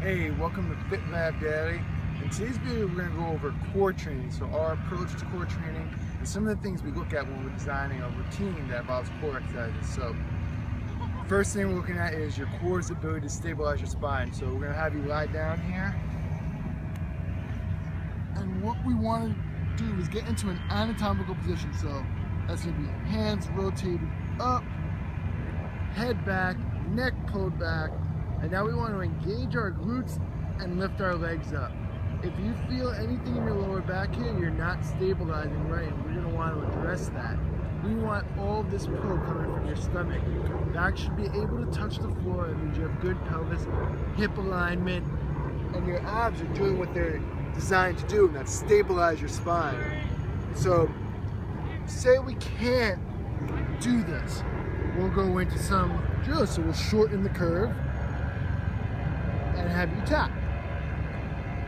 Hey, welcome to FitLab Daily. In today's video, we're going to go over core training. So our approach to core training and some of the things we look at when we're designing a routine that involves core exercises. So first thing we're looking at is your core's ability to stabilize your spine. So we're going to have you lie down here. And what we want to do is get into an anatomical position. So that's going to be hands rotated up, head back, neck pulled back. And now we want to engage our glutes and lift our legs up. If you feel anything in your lower back here, you're not stabilizing right, and we're going to want to address that. We want all of this pull coming from your stomach. Back should be able to touch the floor. It means you have good pelvis, hip alignment, and your abs are doing what they're designed to do, and that's stabilize your spine. So, say we can't do this. We'll go into some drills. So we'll shorten the curve and have you tap.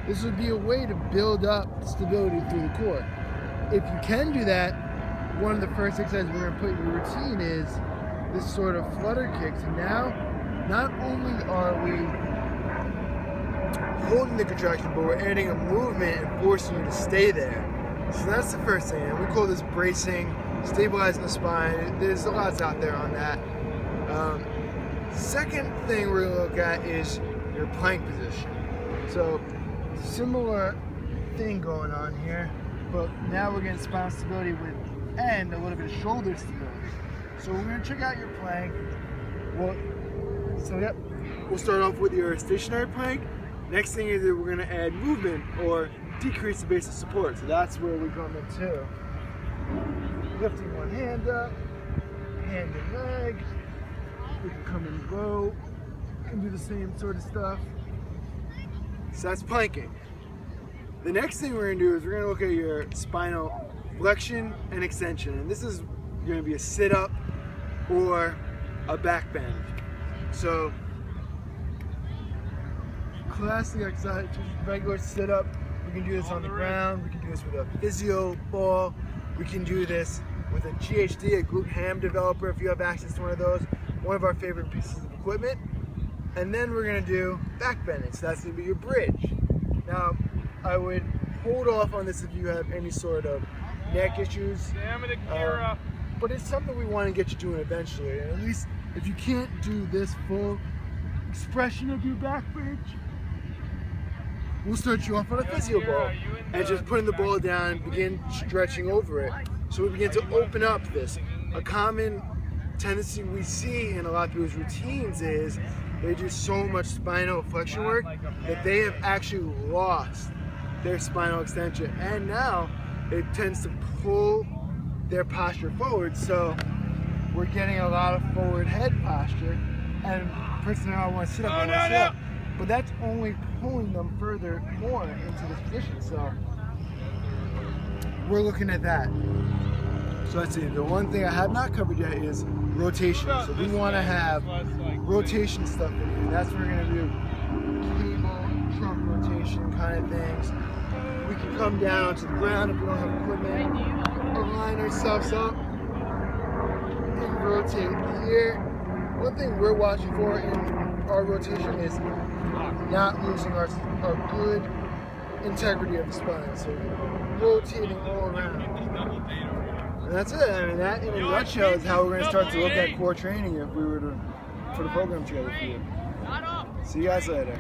This would be a way to build up stability through the core. If you can do that, one of the first exercises we're going to put in your routine is this sort of flutter kicks. And now, not only are we holding the contraction, but we're adding a movement and forcing you to stay there. So that's the first thing. And we call this bracing, stabilizing the spine. There's a lot out there on that. Second thing we're going to look at is your plank position. So similar thing going on here, but now we're getting spinal stability and a little bit of shoulder stability. So we're going to check out your plank. We'll start off with your stationary plank. Next thing is that we're going to add movement or decrease the base of support. So that's where we come into lifting one hand up, hand and leg. We can come and go and do the same sort of stuff. So that's planking. The next thing we're going to do is we're going to look at your spinal flexion and extension. And this is going to be a sit-up or a back bend. So classic exercise, just regular sit-up. We can do this on the ground. We can do this with a physio ball. We can do this with a GHD, a glute ham developer, if you have access to one of those. One of our favorite pieces of equipment. And then we're going to do back bending. So that's going to be your bridge. Now, I would hold off on this if you have any sort of neck issues. But it's something we want to get you doing eventually. And at least if you can't do this full expression of your back bridge, we'll start you off on a physio ball and just putting the ball down and begin stretching over it. So we begin to open up this. A common tendency we see in a lot of people's routines is they do so much spinal flexion work that they have actually lost their spinal extension, and now it tends to pull their posture forward. So we're getting a lot of forward head posture, and personally I want to sit up, but that's only pulling them further more into this position. So we're looking at that. So let's see, the one thing I have not covered yet is rotation. So we want to have rotation stuff in here. That's what we're going to do. Cable, trunk rotation kind of things. We can come down to the ground if we don't have equipment. Align ourselves up and rotate here. One thing we're watching for in our rotation is not losing our good integrity of the spine. So rotating all around. And that's it. I mean, that in a nutshell is how we're going to start to look at core training if we were to put a program together for you. See you guys later.